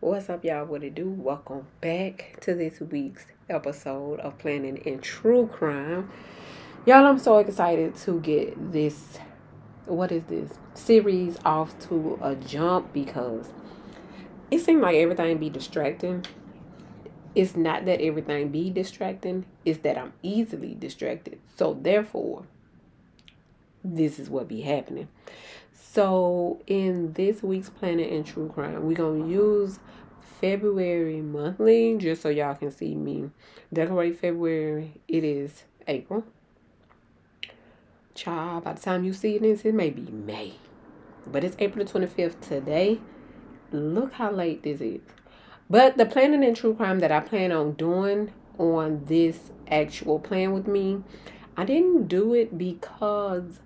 What's up, y'all? What it do? Welcome back to this week's episode of Planning in True Crime. Y'all, I'm so excited to get this, what is this, series off to a jump because it seems like everything be distracting. It's not that everything be distracting, it's that I'm easily distracted. So therefore, this is what be happening. So in this week's Planet in True Crime, we're going to use February monthly just so y'all can see me decorate February. It is April. Child, by the time you see this, it may be May. But it's April the 25th today. Look how late this is. But the Planet in True Crime that I plan on doing on this actual plan with me, I didn't do it because,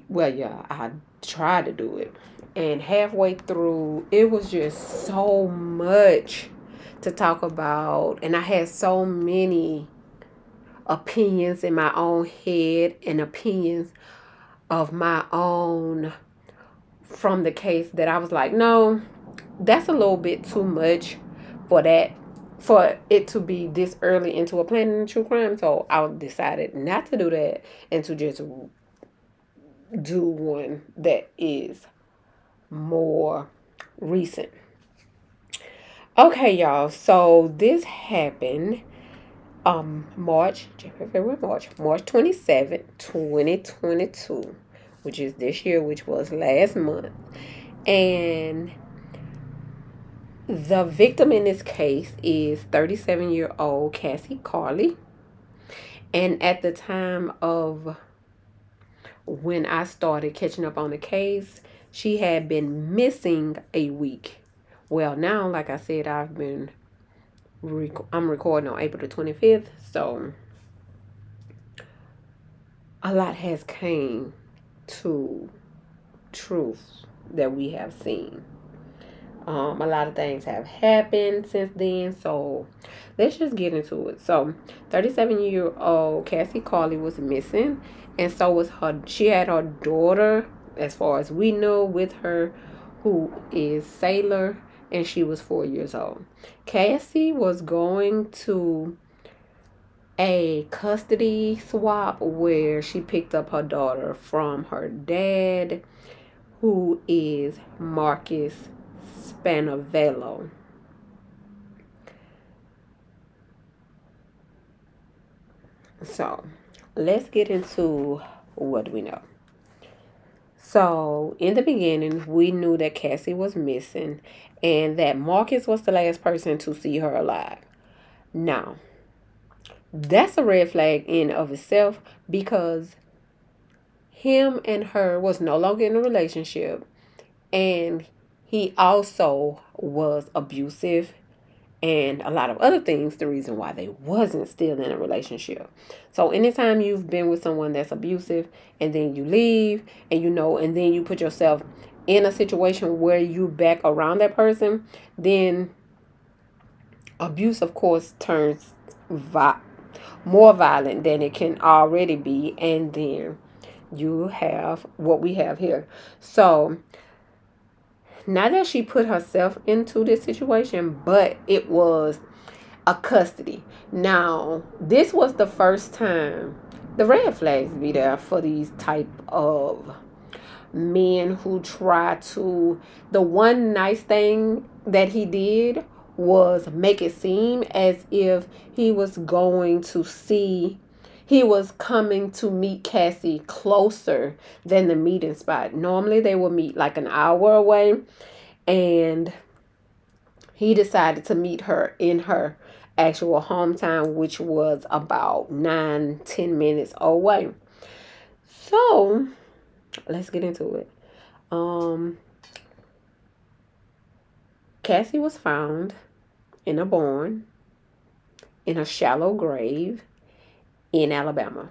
well, yeah, I tried to do it. And halfway through, it was just so much to talk about. And I had so many opinions in my own head and opinions of my own from the case that I was like, no, that's a little bit too much for it to be this early into a Planet in True Crime. So I decided not to do that and to just do one that is more recent. Okay, y'all. So this happened March 27th, 2022, which is this year, which was last month. And the victim in this case is 37-year-old Cassie Carli. And at the time of when I started catching up on the case, she had been missing a week. Well, now, like I said, I'm recording on April the 25th, so a lot has came to truth that we have seen. A lot of things have happened since then, so let's just get into it. So, 37-year-old Cassie Carli was missing, and so was her. She had her daughter, as far as we know, with her, who is Sailor, and she was 4 years old. Cassie was going to a custody swap where she picked up her daughter from her dad, who is Marcus Spanavello. So, let's get into what we know. So, in the beginning, we knew that Cassie was missing and that Marcus was the last person to see her alive. Now, that's a red flag in of itself because him and her was no longer in a relationship, and he also was abusive and a lot of other things, the reason why they wasn't still in a relationship. So anytime you've been with someone that's abusive and then you leave and and then you put yourself in a situation where you back around that person, then abuse, of course, turns more violent than it can already be. And then you have what we have here. So now that she put herself into this situation, but it was a custody. Now, this was the first time the red flags be there for these type of men who try to, the one nice thing that he did was make it seem as if he was coming to meet Cassie closer than the meeting spot. Normally they would meet like an hour away, and he decided to meet her in her actual hometown, which was about 9-10 minutes away. So let's get into it. Cassie was found in a barn in a shallow grave in Alabama.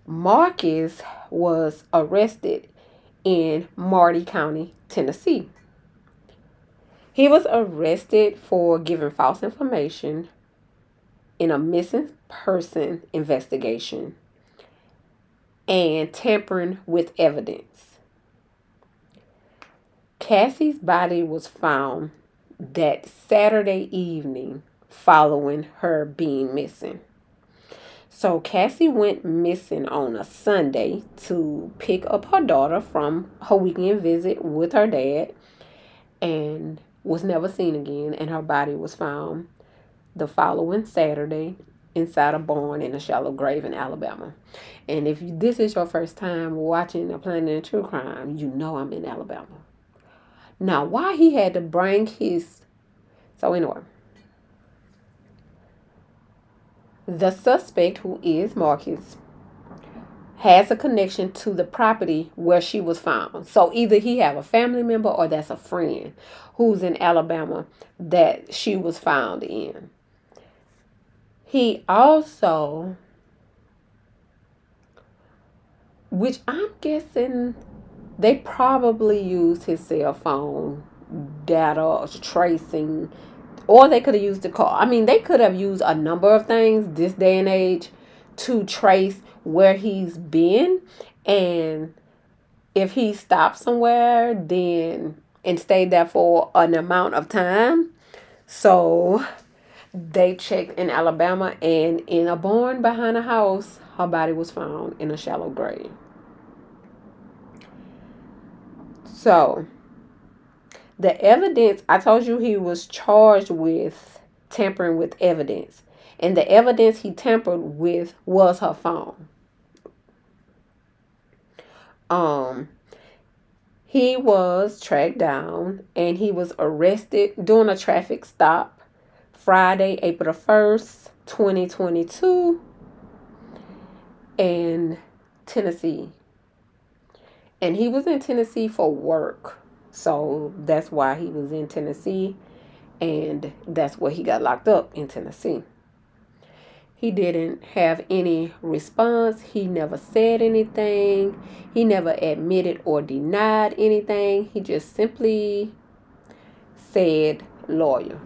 Marcus was arrested in Martin County, Tennessee. He was arrested for giving false information in a missing person investigation and tampering with evidence. Cassie's body was found that Saturday evening following her being missing. So Cassie went missing on a Sunday to pick up her daughter from her weekend visit with her dad and was never seen again, and her body was found the following Saturday inside a barn in a shallow grave in Alabama. And if this is your first time watching a Planet of True Crime, you know I'm in Alabama. Now, why he had to bring his... So anyway, the suspect, who is Marcus, has a connection to the property where she was found. So either he have a family member or that's a friend who's in Alabama that she was found in. He also, which I'm guessing they probably used his cell phone data tracing, or they could have used the car. I mean, they could have used a number of things this day and age to trace where he's been, and if he stopped somewhere then and stayed there for an amount of time. So they checked in Alabama, and in a barn behind a house, her body was found in a shallow grave. So the evidence, I told you he was charged with tampering with evidence, and the evidence he tampered with was her phone. He was tracked down and he was arrested during a traffic stop Friday, April the 1st, 2022 in Tennessee. And he was in Tennessee for work. So that's why he was in Tennessee, and that's where he got locked up, in Tennessee. He didn't have any response. He never said anything. He never admitted or denied anything. He just simply said lawyer.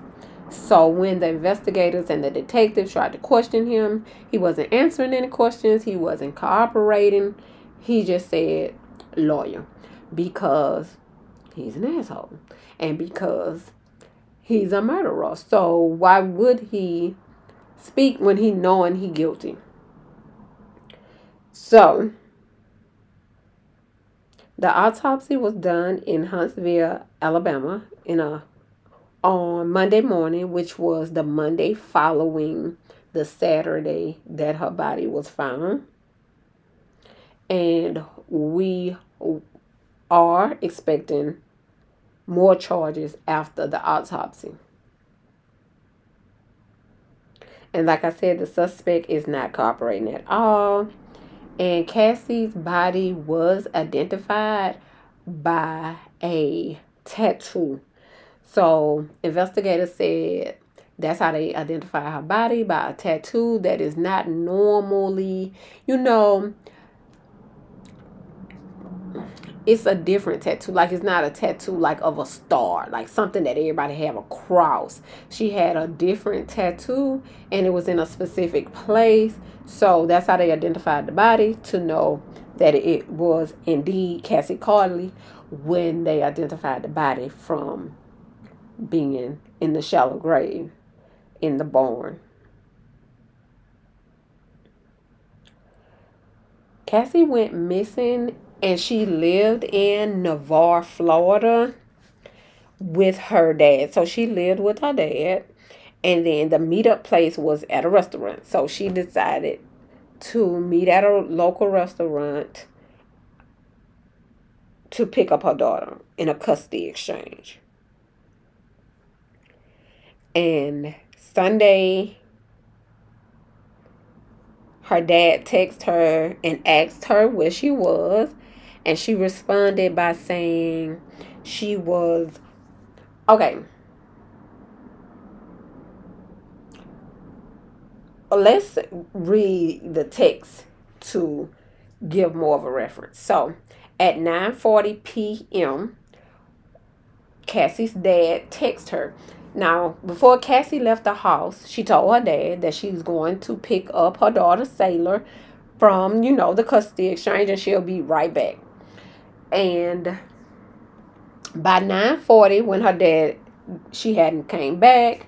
So when the investigators and the detectives tried to question him, he wasn't answering any questions. He wasn't cooperating. He just said lawyer because he's an asshole and because he's a murderer. So why would he speak when he knowing he guilty? So the autopsy was done in Huntsville, Alabama, on Monday morning, which was the Monday following the Saturday that her body was found. And we are expecting more charges after the autopsy. And like I said, the suspect is not cooperating at all. And Cassie's body was identified by a tattoo. So investigators said that's how they identify her body, by a tattoo that is not normally, it's a different tattoo. Like, it's not a tattoo like of a star, like something that everybody have, a cross. She had a different tattoo and it was in a specific place. So that's how they identified the body, to know that it was indeed Cassie Carli when they identified the body from being in the shallow grave in the barn. Cassie went missing, and she lived in Navarre, Florida with her dad. So she lived with her dad, and then the meetup place was at a restaurant. So she decided to meet at a local restaurant to pick up her daughter in a custody exchange. And Sunday, her dad texted her and asked her where she was. And she responded by saying she was... Okay. Let's read the text to give more of a reference. So, at 9:40 p.m., Cassie's dad texted her. Now, before Cassie left the house, she told her dad that she's going to pick up her daughter, Sailor, from, the custody exchange, and she'll be right back. And By 9:40, when she hadn't came back.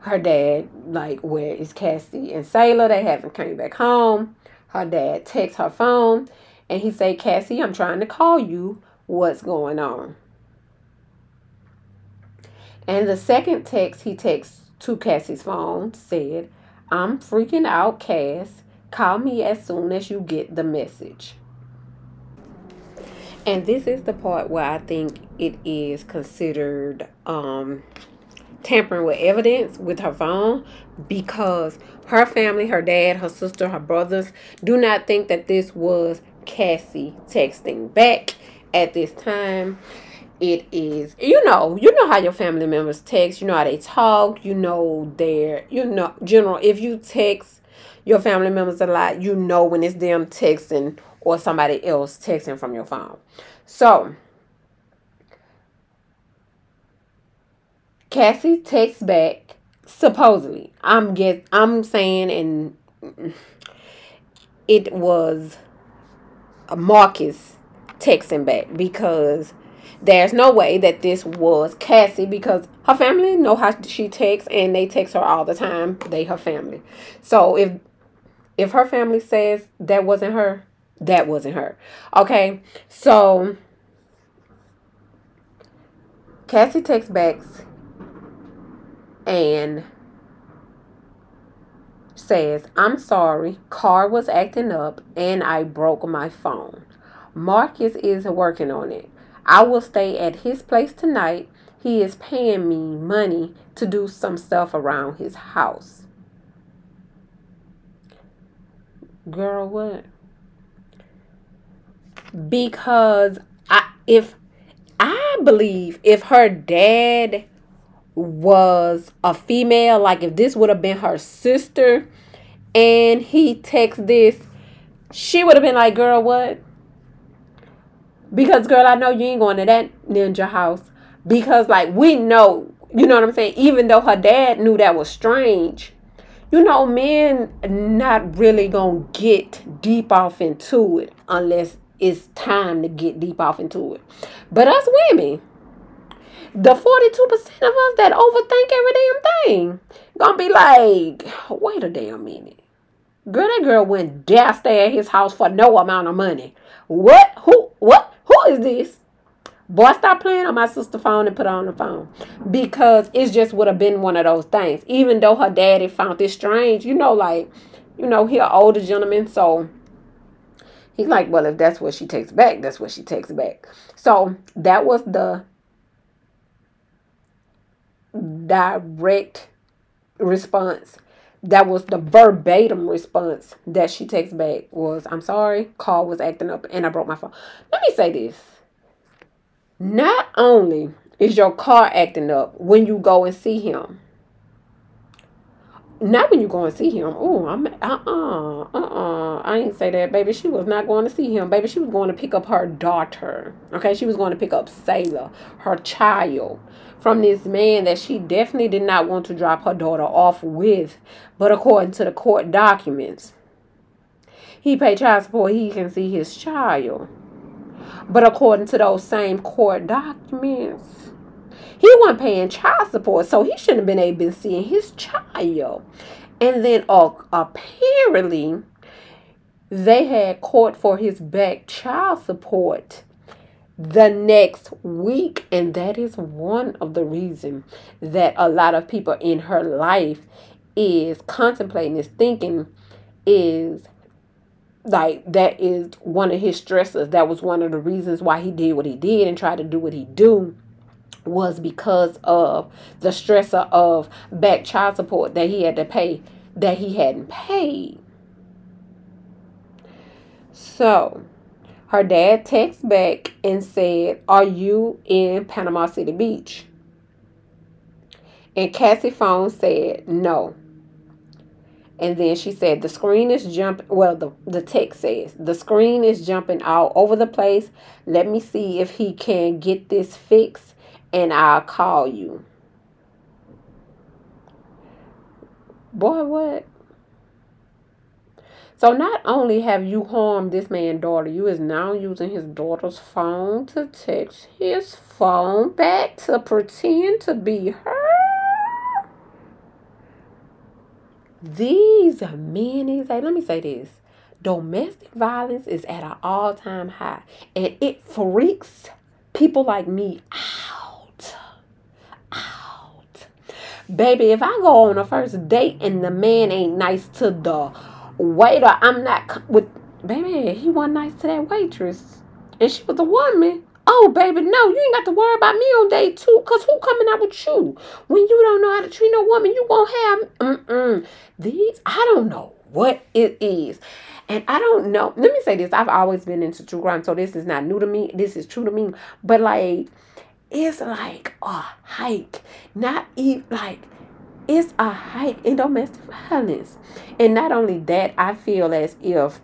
Her dad, like, where is Cassie and Sailor? They haven't came back home. Her dad texts her phone, and he say, Cassie, I'm trying to call you. What's going on? And the second text he texts to Cassie's phone said, I'm freaking out, Cass. Call me as soon as you get the message. And this is the part where I think it is considered tampering with evidence with her phone, because her family, her dad, her sister, her brothers do not think that this was Cassie texting back at this time. It is, you know how your family members text, you know how they talk, you know their, general. If you text your family members a lot, you know when it's them texting or somebody else texting from your phone. So Cassie texts back, supposedly. I'm saying, and it was Marcus texting back, because there's no way that this was Cassie, because her family know how she texts, and they text her all the time. They her family. So if her family says that wasn't her, that wasn't her. Okay, so Cassie texts back and says, I'm sorry, car was acting up and I broke my phone. Marcus is working on it. I will stay at his place tonight. He is paying me money to do some stuff around his house. Girl, what? Because I believe if her dad was a female, like if this would have been her sister and he texts this, she would have been like, girl, what? Because, girl, I know you ain't going to that ninja house. Because, like, we know, you know what I'm saying? Even though her dad knew that was strange, you know, men not really going to get deep off into it unless it's time to get deep off into it. But us women, the 42% of us that overthink every damn thing, gonna be like, wait a damn minute. Girl, that girl went downstairs at his house for no amount of money. What? Who? What? Who is this? Boy, stop playing on my sister's phone and put her on the phone. Because it just would have been one of those things. Even though her daddy found this strange, he an older gentleman, so he's like, well, if that's what she takes back, that's what she takes back. So that was the direct response. That was the verbatim response that she texts back was, I'm sorry, car was acting up and I broke my phone. Let me say this. Not only is your car acting up when you go and see him. Not when you go and see him. Oh, I ain't say that, baby. She was not going to see him, baby. She was going to pick up her daughter. Okay, she was going to pick up Sailor, her child, from this man that she definitely did not want to drop her daughter off with. But according to the court documents, he paid child support. He can see his child. But according to those same court documents, he wasn't paying child support, so he shouldn't have been able to see his child. And then apparently, they had court for his back child support the next week. And that is one of the reasons that a lot of people in her life is contemplating, is thinking, is like that is one of his stressors. That was one of the reasons why he did what he did and tried to do what he do, was because of the stressor of back child support that he had to pay, that he hadn't paid. So her dad texted back and said, are you in Panama City Beach? And Cassie's phone said no. And then she said, the screen is jumping. Well, the text says, the screen is jumping all over the place. Let me see if he can get this fixed and I'll call you. Boy, what? So not only have you harmed this man's daughter, you is now using his daughter's phone to text his phone back to pretend to be her. These men, let me say this. Domestic violence is at an all-time high. And it freaks people like me out. Baby, if I go on a first date and the man ain't nice to the waiter, I'm not with. Baby, he wasn't nice to that waitress. And she was a woman. Oh, baby, no, you ain't got to worry about me on day 2. Because who coming out with you? When you don't know how to treat no woman, you won't have. These, I don't know what it is. And I don't know. Let me say this. I've always been into true crime, so this is not new to me. This is true to me. But, like, it's like a hike. Not even, like, it's a hike in domestic violence. And not only that, I feel as if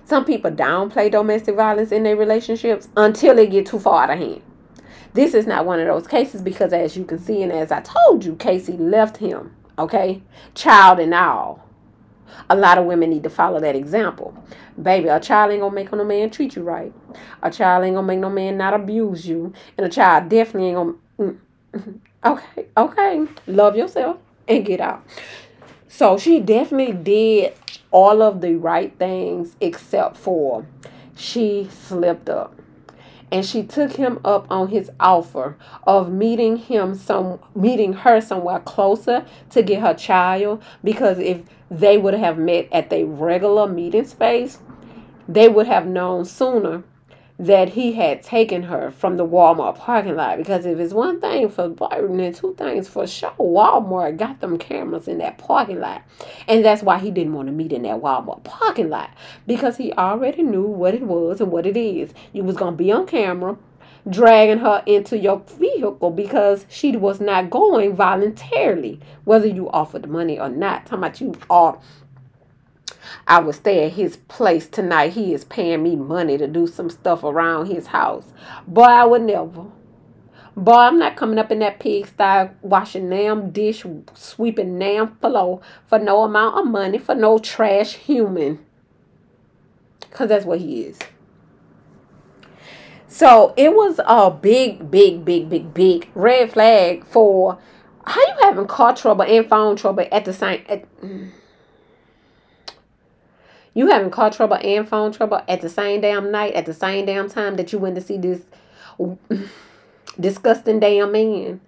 some people downplay domestic violence in their relationships until it get too far out of hand. This is not one of those cases because, as you can see, and as I told you, Casey left him, okay? Child and all. A lot of women need to follow that example. Baby, a child ain't gonna make no man treat you right. A child ain't gonna make no man not abuse you. And a child definitely ain't gonna... Okay. Love yourself and get out. So she definitely did all of the right things except for she slipped up. And she took him up on his offer of meeting her somewhere closer to get her child. Because if they would have met at the regular meeting space, they would have known sooner that he had taken her from the Walmart parking lot. Because if it's one thing for Byron and two things for sure, Walmart got them cameras in that parking lot. And that's why he didn't want to meet in that Walmart parking lot. Because he already knew what it was and what it is. You was going to be on camera dragging her into your vehicle because she was not going voluntarily, whether you offered the money or not. Talking about you are... I would stay at his place tonight. He is paying me money to do some stuff around his house. Boy, I would never. Boy, I'm not coming up in that pigsty washing damn dish, sweeping damn floor for no amount of money, for no trash human. Because that's what he is. So, it was a big red flag for how you having car trouble and phone trouble at the same... You having car trouble and phone trouble at the same damn night, at the same damn time that you went to see this disgusting damn man.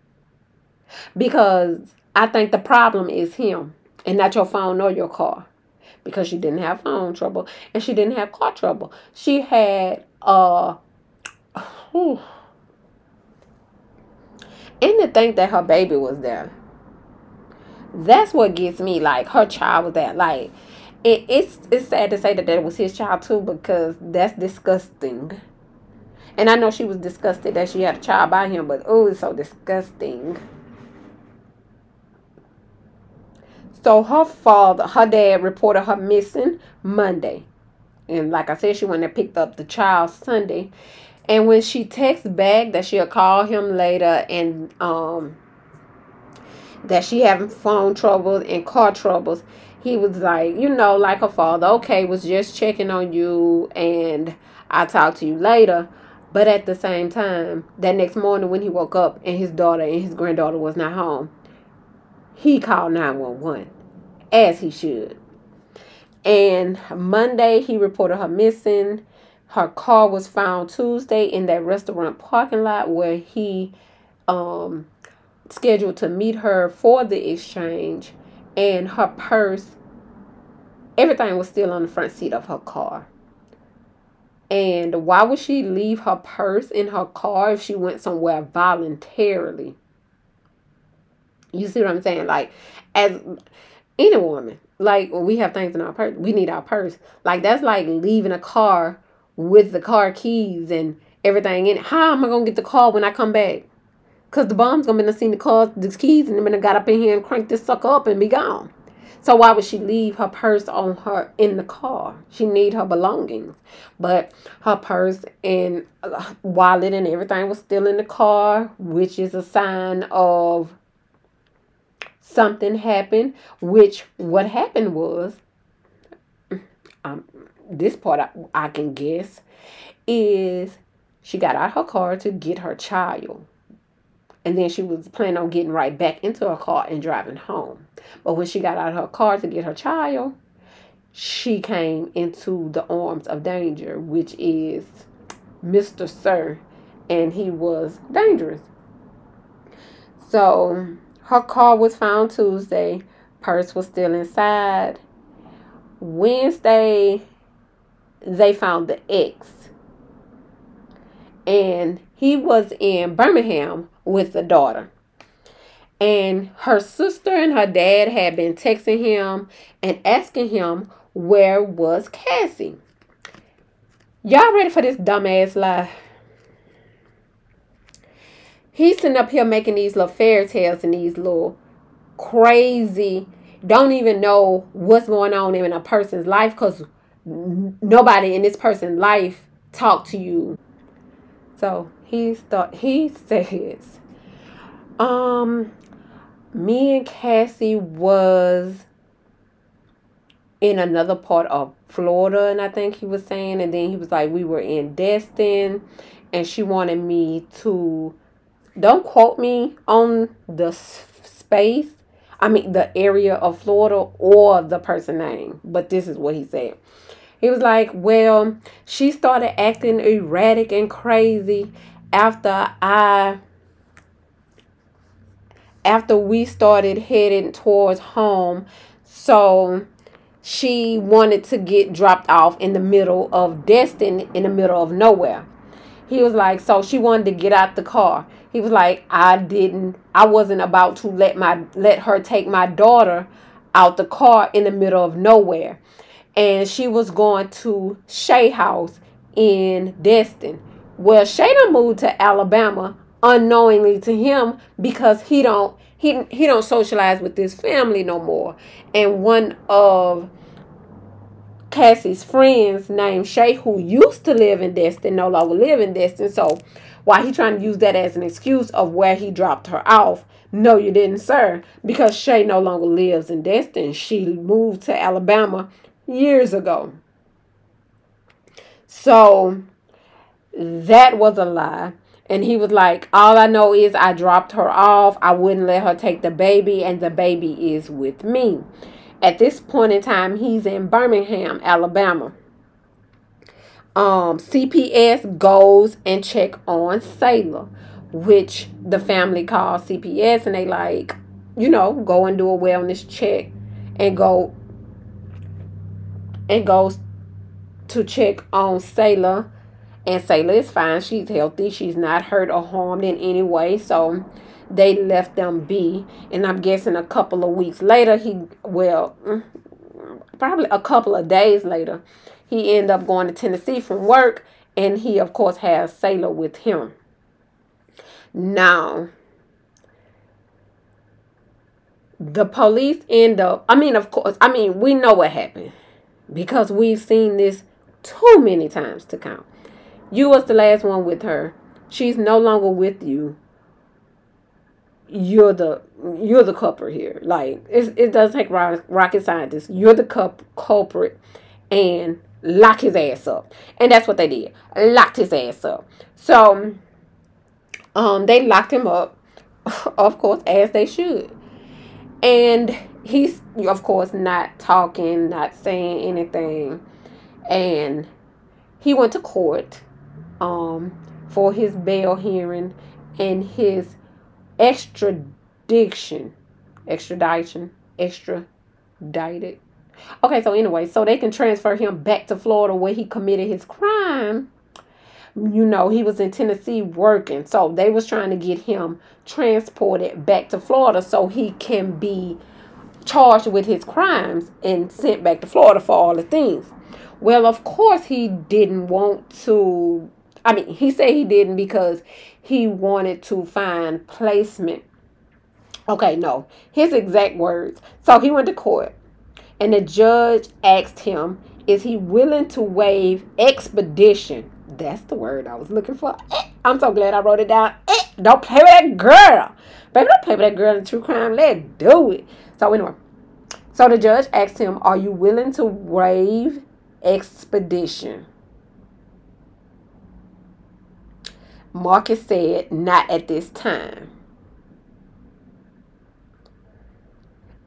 Because I think the problem is him and not your phone or your car. Because she didn't have phone trouble and she didn't have car trouble. She had, and to think that her baby was there. That's what gets me, like, her child was there, like... It's sad to say that was his child too, because that's disgusting. And I know she was disgusted that she had a child by him, but oh, it's so disgusting. So her dad reported her missing Monday. And like I said, she went and picked up the child Sunday. And when she texts back that she'll call him later and that she having phone troubles and car troubles, he was like, like her father, okay, was just checking on you and I'll talk to you later. But at the same time, that next morning when he woke up and his daughter and his granddaughter was not home, he called 911, as he should. And Monday, he reported her missing. Her car was found Tuesday in that restaurant parking lot where he scheduled to meet her for the exchange. And her purse, everything was still on the front seat of her car. And why would she leave her purse in her car if she went somewhere voluntarily? You see what I'm saying? Like, as any woman, like, when we have things in our purse, we need our purse. Like, that's like leaving a car with the car keys and everything in it. How am I going to get the car when I come back? Because the bum's going to be seen the keys and then got up in here and cranked this sucker up and be gone. So why would she leave her purse on her in the car? She need her belongings. But her purse and wallet and everything was still in the car, which is a sign of something happened. Which what happened was this part I can guess, is she got out her car to get her child. And then she was planning on getting right back into her car and driving home. But when she got out of her car to get her child, she came into the arms of danger, which is Mr. Sir, and he was dangerous. So her car was found Tuesday. Purse was still inside. Wednesday, they found the ex. And he was in Birmingham with the daughter. And her sister and her dad had been texting him and asking him where was Cassie. Y'all ready for this dumbass lie? He's sitting up here making these little fairy tales and these little crazy, don't even know what's going on in a person's life because nobody in this person's life talked to you. So he says, me and Cassie was in another part of Florida, and I think he was saying, and then he was like, we were in Destin, and she wanted me to, don't quote me on the the area of Florida or the person name, but this is what he said. He was like, well, she started acting erratic and crazy after we started heading towards home. So she wanted to get dropped off in the middle of Destin, in the middle of nowhere. He was like, so she wanted to get out the car. He was like, I wasn't about to let her take my daughter out the car in the middle of nowhere. And she was going to Shay house in Destin. Well, Shay done moved to Alabama unknowingly to him because he don't socialize with this family no more. And one of Cassie's friends named Shay, who used to live in Destin, no longer live in Destin. So why he trying to use that as an excuse of where he dropped her off? No, you didn't, sir. Because Shay no longer lives in Destin. She moved to Alabama years ago. So that was a lie. And he was like, all I know is I dropped her off. I wouldn't let her take the baby, and the baby is with me. At this point in time, he's in Birmingham, Alabama. CPS goes and check on Sailor, which the family calls CPS, and they like, go and do a wellness check and goes to check on Sailor. And Sailor is fine. She's healthy. She's not hurt or harmed in any way. So they left them be. And I'm guessing a couple of weeks later, probably a couple of days later, he ended up going to Tennessee from work. And he, of course, has Sailor with him. Now, the police end up, we know what happened. Because we've seen this too many times to count. You was the last one with her. She's no longer with you. You're the culprit here. Like, it doesn't take rocket scientists. You're the culprit, and lock his ass up. And that's what they did. Locked his ass up. So they locked him up, of course, as they should. And he's, of course, not talking, not saying anything. And he went to court for his bail hearing and his extradited. Okay, so anyway, so they can transfer him back to Florida where he committed his crime. He was in Tennessee working. So they was trying to get him transported back to Florida so he can be charged with his crimes and sent back to Florida for all the things. Well, of course, he didn't want to. He said he didn't because he wanted to find placement. Okay, no. His exact words. So he went to court. And the judge asked him, is he willing to waive expedition? That's the word I was looking for. I'm so glad I wrote it down. Don't play with that girl. Baby, don't play with that girl in true crime. Let's do it. So anyway. So the judge asked him, are you willing to waive expedition. Marcus said, not at this time.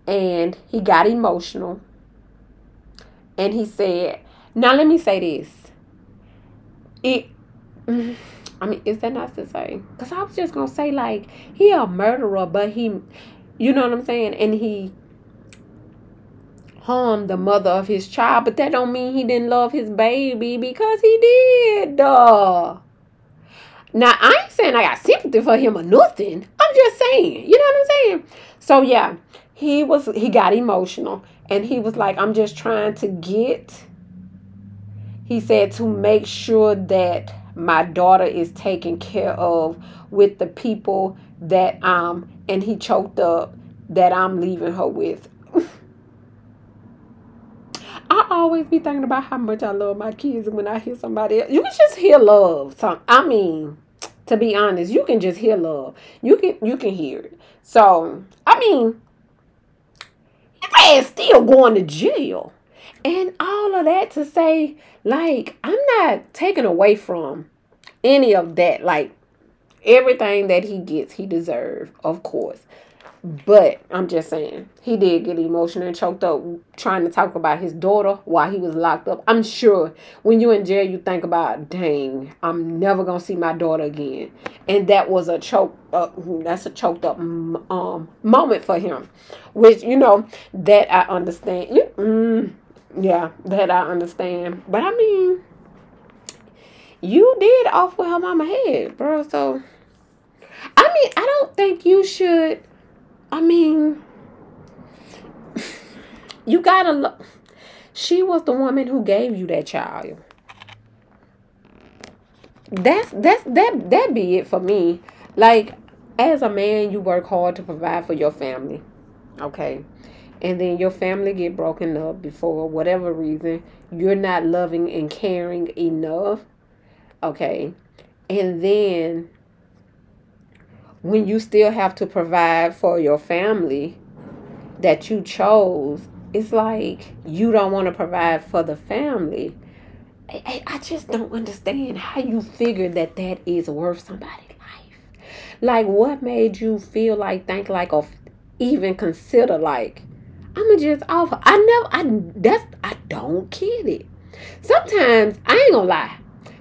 And he got emotional. And he said, now let me say this. Is that not to say? Because I was just going to say, like, he a murderer, but he, you know what I'm saying? And he harmed the mother of his child, but that don't mean he didn't love his baby, because he did. Now, I ain't saying I got sympathy for him or nothing. I'm just saying, you know what I'm saying? So, yeah, he got emotional. And he was like, I'm just trying to he said, to make sure that my daughter is taken care of with the people that, and he choked up, that I'm leaving her with. I always be thinking about how much I love my kids when I hear somebody else. You can just hear love. So, to be honest, you can just hear love. You can hear it. So, his ass still going to jail. And all of that to say, like, I'm not taking away from any of that. Like, everything that he gets, he deserves, of course. But I'm just saying, he did get emotional and choked up trying to talk about his daughter while he was locked up. I'm sure when you're in jail, you think about, dang, I'm never going to see my daughter again. And that was that's a choked up moment for him. Which, that I understand. Yeah, that I understand. But you did off with her mama head, bro. So, I don't think you should. You gotta look. She was the woman who gave you that child. That be it for me. Like, as a man, you work hard to provide for your family, okay? And then your family get broken up for whatever reason. You're not loving and caring enough, okay? And then when you still have to provide for your family that you chose, it's like you don't want to provide for the family. I just don't understand how you figure that is worth somebody's life. Like, what made you feel like, think like, or even consider like, I'ma just offer. I don't get it. Sometimes, I ain't gonna lie.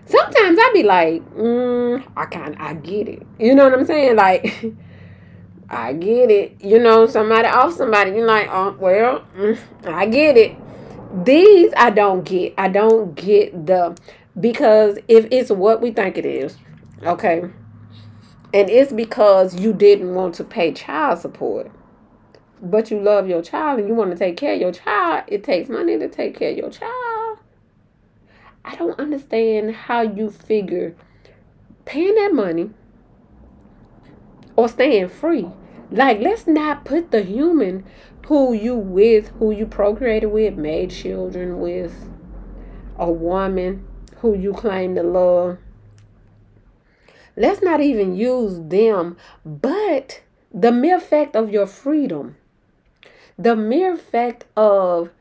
Sometimes I be like, I get it. You know what I'm saying? Like, I get it. Somebody off somebody. You're like, oh, well, I get it. These I don't get. I don't get because if it's what we think it is, okay, and it's because you didn't want to pay child support, but you love your child and you want to take care of your child, it takes money to take care of your child. I don't understand how you figure paying that money or staying free. Like, let's not put the human who you procreated with, made children with, a woman who you claim to love. Let's not even use them, but the mere fact of your freedom, the mere fact of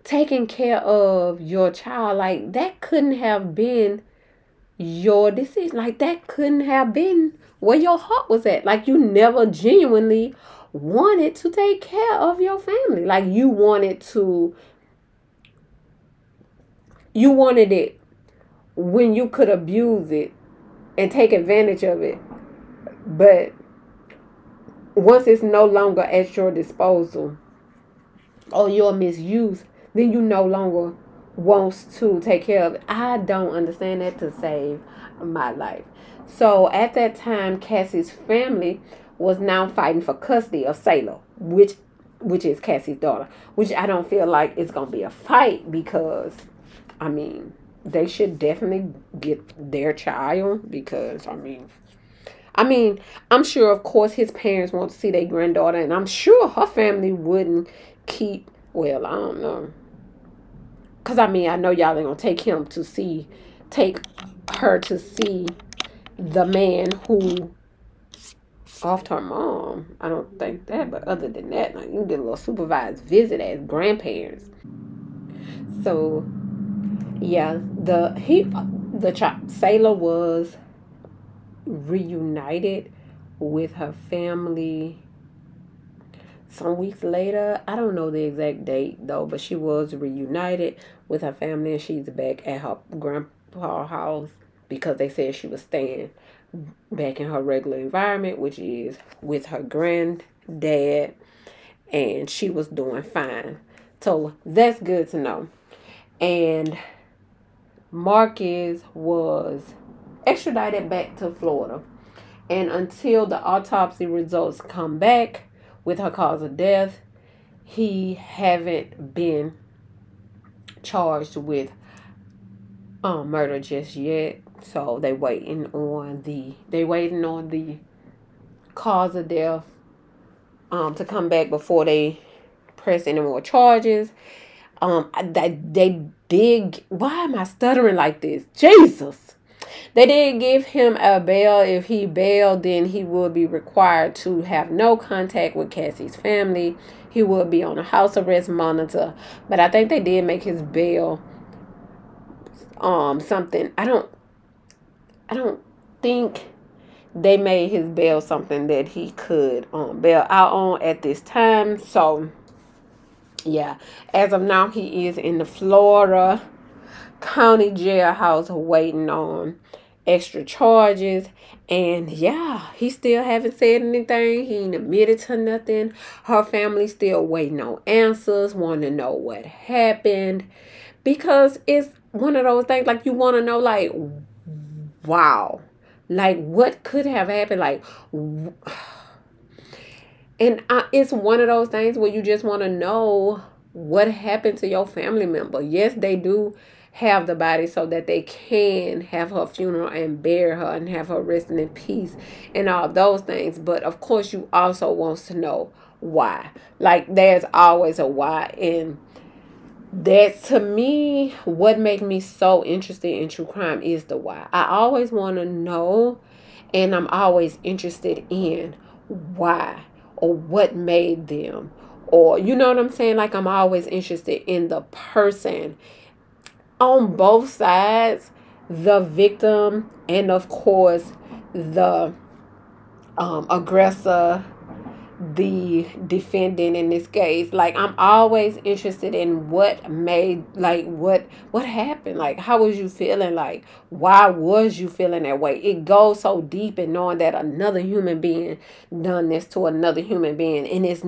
taking care of your child, like, that couldn't have been your decision. Like, that couldn't have been where your heart was at. Like, you never genuinely wanted to take care of your family. Like, you wanted it when you could abuse it and take advantage of it. But once it's no longer at your disposal or your misuse, then you no longer wants to take care of it. I don't understand that to save my life. So at that time, Cassie's family was now fighting for custody of Sailor, which is Cassie's daughter, which I don't feel like it's going to be a fight, because, they should definitely get their child, because, I'm sure, of course, his parents want to see their granddaughter, and I'm sure her family wouldn't keep, well, I don't know. Because, I know y'all ain't going to take her to see the man who offed her mom. I don't think that, but other than that, like, you can get a little supervised visit as grandparents. So, Yeah, Sailor was reunited with her family some weeks later. I don't know the exact date though, but she was reunited with her family, and she's back at her grandpa's house because they said she was staying back in her regular environment, which is with her granddad, and she was doing fine. So that's good to know. And Marcus was extradited back to Florida. And until the autopsy results come back with her cause of death, he haven't been charged with murder just yet. So they waiting on the cause of death to come back before they press any more charges. They did. Why am I stuttering like this? Jesus. They did give him a bail. If he bailed, then he would be required to have no contact with Cassie's family. He would be on a house arrest monitor. But I think they did make his bail something. I don't think they made his bail something that he could bail out on at this time. So yeah, as of now, he is in the Florida County jailhouse waiting on extra charges. And yeah, he still haven't said anything. He ain't admitted to nothing. Her family still waiting on answers, want to know what happened, because it's one of those things like you want to know, like, wow, like what could have happened, like, and it's one of those things where you just want to know what happened to your family member. Yes, they do have the body so that they can have her funeral and bury her and have her resting in peace and all those things. But of course, you also want to know why. Like, there's always a why. And that, to me, what makes me so interested in true crime is the why. I always want to know, and I'm always interested in why, or what made them, or you know what I'm saying? Like, I'm always interested in the person on both sides, the victim and of course the aggressor, the defendant in this case. Like, I'm always interested in what made, like, what happened, like, how was you feeling, like, why was you feeling that way. It goes so deep in knowing that another human being done this to another human being, and it's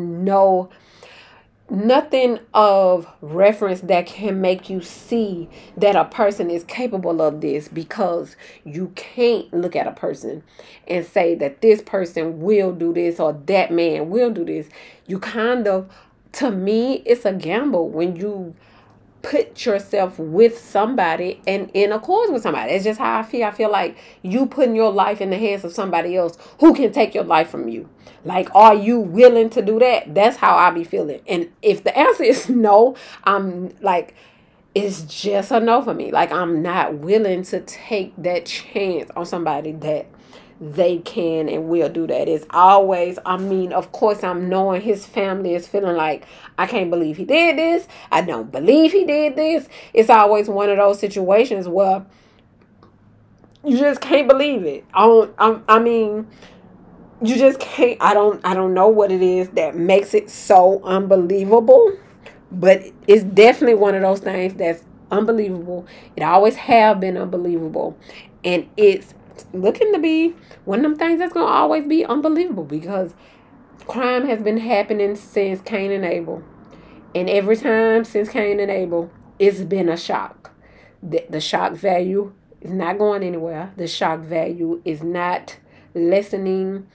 nothing of reference that can make you see that a person is capable of this, because you can't look at a person and say that this person will do this or that man will do this. You kind of, to me, it's a gamble when you put yourself with somebody and in accord with somebody. It's just how I feel. I feel like you putting your life in the hands of somebody else who can take your life from you. Like, are you willing to do that? That's how I be feeling. And if the answer is no, I'm like, it's just a no for me. Like, I'm not willing to take that chance on somebody that they can and will do that. It's always, I mean, of course, I'm knowing his family is feeling like, I can't believe he did this. I don't believe he did this. It's always one of those situations where you just can't believe it. I mean, you just can't. I don't know what it is that makes it so unbelievable, but it's definitely one of those things that's unbelievable. It always have been unbelievable, and it's looking to be one of them things that's gonna always be unbelievable, because crime has been happening since Cain and Abel, and every time since Cain and Abel, it's been a shock. The shock value is not going anywhere. The shock value is not lessening,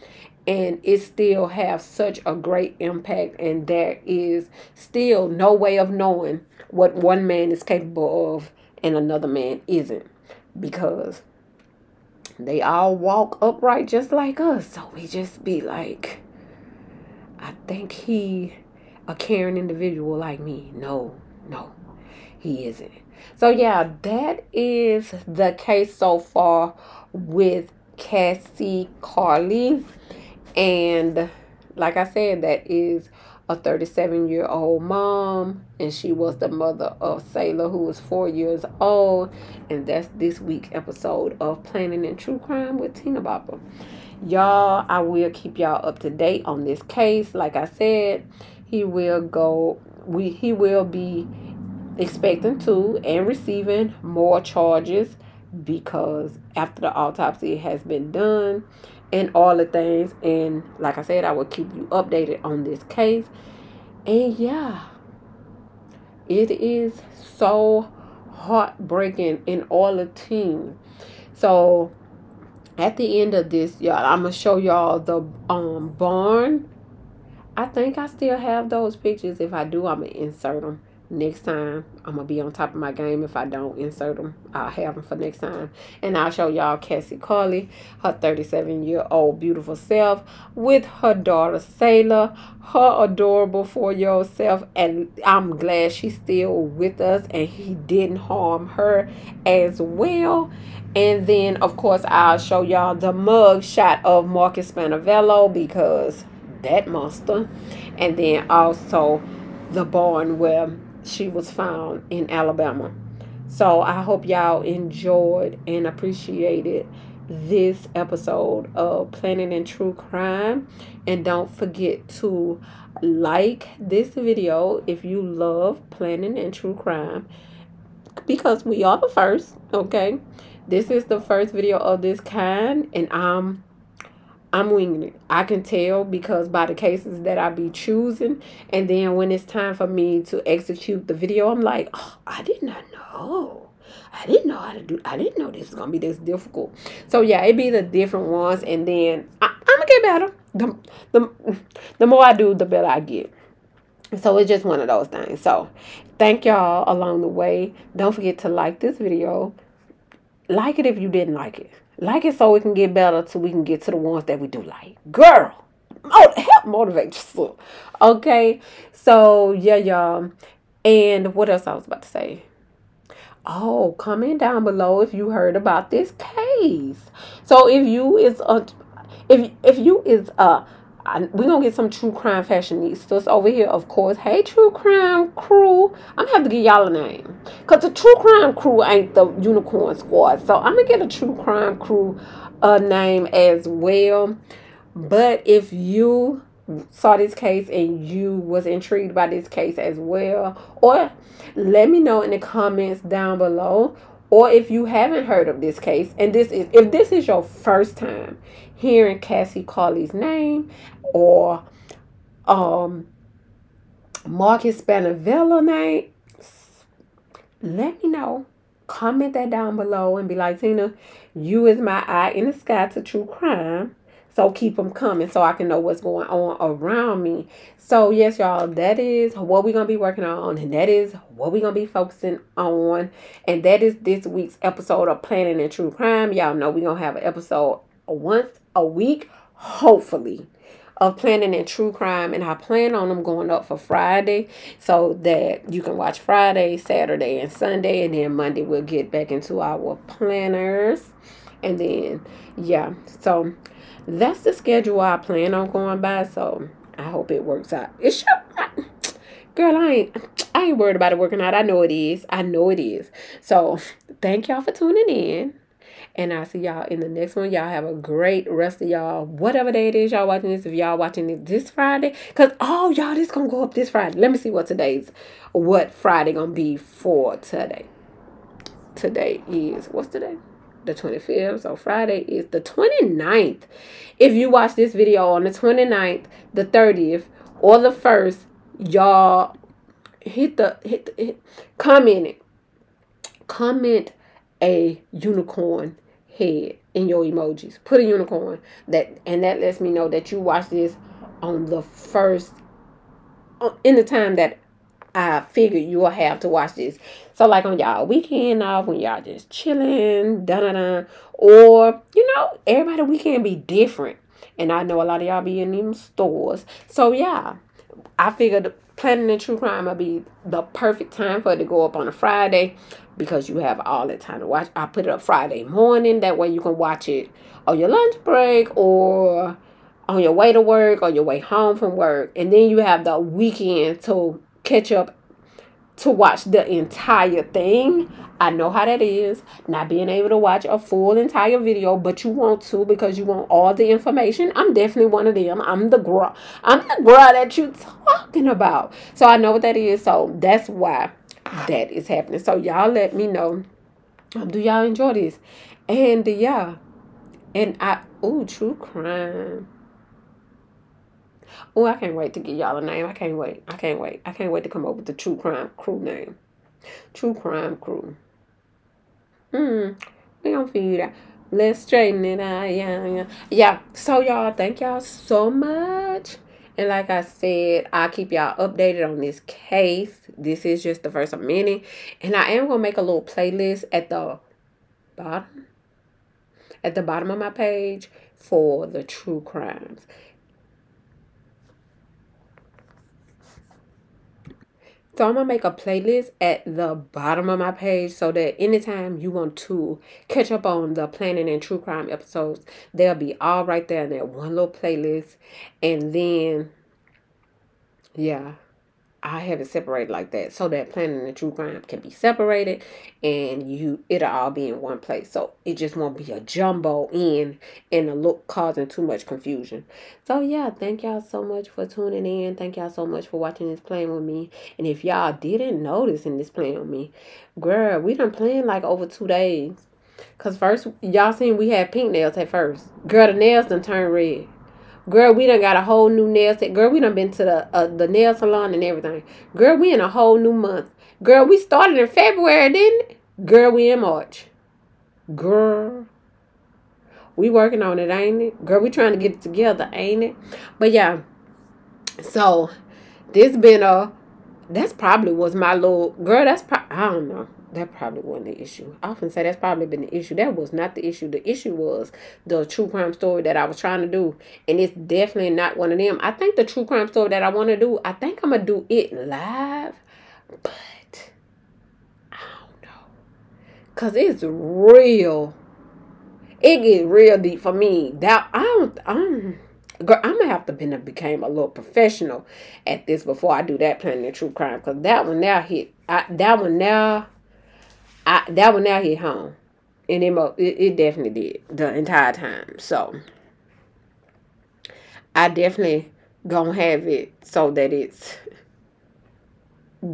and it still have such a great impact, and there is still no way of knowing what one man is capable of and another man isn't, because they all walk upright just like us. So we just be like, I think he a caring individual like me. No, he isn't. So yeah, that is the case so far with Cassie, Carli. And like I said, that is a 37-year-old mom, and she was the mother of Sailor, who was 4 years old. And that's this week's episode of Planning and True Crime with TinaBopper. Y'all, I will keep y'all up to date on this case. Like I said, he will be expecting to and receiving more charges, because after the autopsy has been done and all the things. And like I said, I will keep you updated on this case. And yeah, it is so heartbreaking in all the team. So at the end of this, y'all, I'm gonna show y'all the barn. I think I still have those pictures. If I do, I'm gonna insert them next time. I'm gonna be on top of my game. If I don't insert them, I'll have them for next time. And I'll show y'all Cassie, Carli, her 37-year-old beautiful self, with her daughter Sailor, her adorable 4-year-old self. And I'm glad she's still with us and he didn't harm her as well. And then of course I'll show y'all the mug shot of Marcus Spanavello, because that monster. And then also the barn where she was found in Alabama. So I hope y'all enjoyed and appreciated this episode of Planning and True Crime. And don't forget to like this video if you love Planning and True Crime, because we are the first. Okay, this is the first video of this kind, and I'm winging it. I can tell, because by the cases that I be choosing, and then when it's time for me to execute the video, I'm like, oh, I did not know. I didn't know how to do. I didn't know this was gonna be this difficult. So yeah, it be the different ones, and then I'm gonna get better. The more I do, the better I get. So it's just one of those things. So thank y'all along the way. Don't forget to like this video. Like it if you didn't like it. Like it so we can get better, so we can get to the ones that we do like. Girl, help motivate yourself. Okay, so yeah, y'all. And what else I was about to say? Oh, comment down below if you heard about this case. So if you is we're gonna get some true crime fashionistas over here, of course. Hey, true crime crew. I'm gonna have to give y'all a name, because the true crime crew ain't the unicorn squad. So I'm gonna get a true crime crew name as well. But if you saw this case and you was intrigued by this case as well, or let me know in the comments down below. Or if you haven't heard of this case, and if this is your first time hearing Cassie Carli's name, or Marcus Spanavello name, let me know. Comment that down below and be like, Tina, you is my eye in the sky to true crime. So keep them coming so I can know what's going on around me. So yes, y'all, that is what we're going to be working on. And that is what we're going to be focusing on. And that is this week's episode of Planning and True Crime. Y'all know we're going to have an episode once a week, hopefully, of Planning and True Crime. And I plan on them going up for Friday, so that you can watch Friday, Saturday, and Sunday. And then Monday we'll get back into our planners. And then, yeah, so that's the schedule I plan on going by. So I hope it works out. It should. Girl, I ain't worried about it working out. I know it is. I know it is. So thank y'all for tuning in. And I'll see y'all in the next one. Y'all have a great rest of y'all, whatever day it is y'all watching this. If y'all watching it this Friday, because y'all, this gonna go up this Friday. Let me see what Friday gonna be for today. Today is, what's today? The 25th. So Friday is the 29th. If you watch this video on the 29th, the 30th, or the 1st, y'all comment a unicorn head in your emojis. Put a unicorn, that lets me know that you watch this on the 1st, in the time that I figured you will have to watch this. So like on y'all weekend off, when y'all just chilling, or everybody weekend be different. And I know a lot of y'all be in them stores. So yeah, I figured Planning and True Crime will be the perfect time for it to go up on a Friday, because you have all that time to watch. I put it up Friday morning. That way you can watch it on your lunch break, or on your way to work or your way home from work, and then you have the weekend to catch up to watch the entire thing. I know how that is, not being able to watch a full entire video, but you want to because you want all the information. I'm definitely one of them. I'm the girl that you talking about. So I know what that is. So that's why that is happening. So y'all let me know. Do y'all enjoy this? And yeah, and true crime. Oh, I can't wait to get y'all a name. I can't wait. I can't wait. I can't wait to come up with the True Crime Crew name. True Crime Crew. We gonna figure it out. Let's straighten it out. Yeah. So y'all, thank y'all so much. And like I said, I'll keep y'all updated on this case. This is just the first of many. And I am gonna make a little playlist at the bottom. At the bottom of my page for the true crimes. So I'm going to make a playlist at the bottom of my page so that anytime you want to catch up on the planning and true crime episodes, they'll be all right there in that one little playlist. And then, yeah, I have it separated like that so that planning and true crime can be separated and it'll all be in one place. So it just won't be a jumbo and a look causing too much confusion. So yeah, thank y'all so much for tuning in. Thank y'all so much for watching this playing with me. And if y'all didn't notice in this playing with me, girl, we done playing like over 2 days. Cause first y'all seen we had pink nails at first. Girl, the nails done turned red. Girl, we done got a whole new nail set. Girl, we done been to the nail salon and everything. Girl, we in a whole new month. Girl, we started in February, didn't it? Girl, we in March. Girl, we working on it, ain't it? Girl, we trying to get it together, ain't it? But yeah, so this been that's probably was my little, girl, I don't know. That probably wasn't the issue. I often say that's probably been the issue. That was not the issue. The issue was the true crime story that I was trying to do. And it's definitely not one of them. I think the true crime story that I want to do, I think I'm going to do it live. But I don't know. Because it's real. It gets real deep for me. Girl, I'm gonna have to became a little professional at this before I do that planning the true crime. Because that one now hit. That one now hit home. And it definitely did the entire time. So I definitely gonna have it so that it's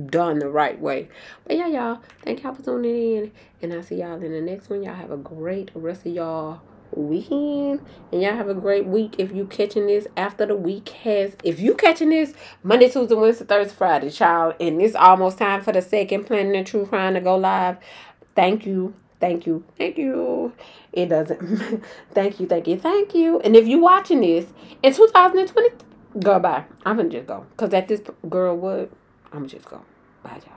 done the right way. But yeah, y'all, thank y'all for tuning in. And I'll see y'all in the next one. Y'all have a great rest of y'all weekend. And y'all have a great week if you catching this after the week has. If you catching this Monday, Tuesday, Wednesday, Thursday, Friday, child. And it's almost time for the second planning and true crime to go live. Thank you. Thank you. Thank you. It doesn't. Thank you. Thank you. Thank you. And if you watching this in 2020, go bye. I'm going to just go. Because at this, girl, what? I'm going to just go. Bye, y'all.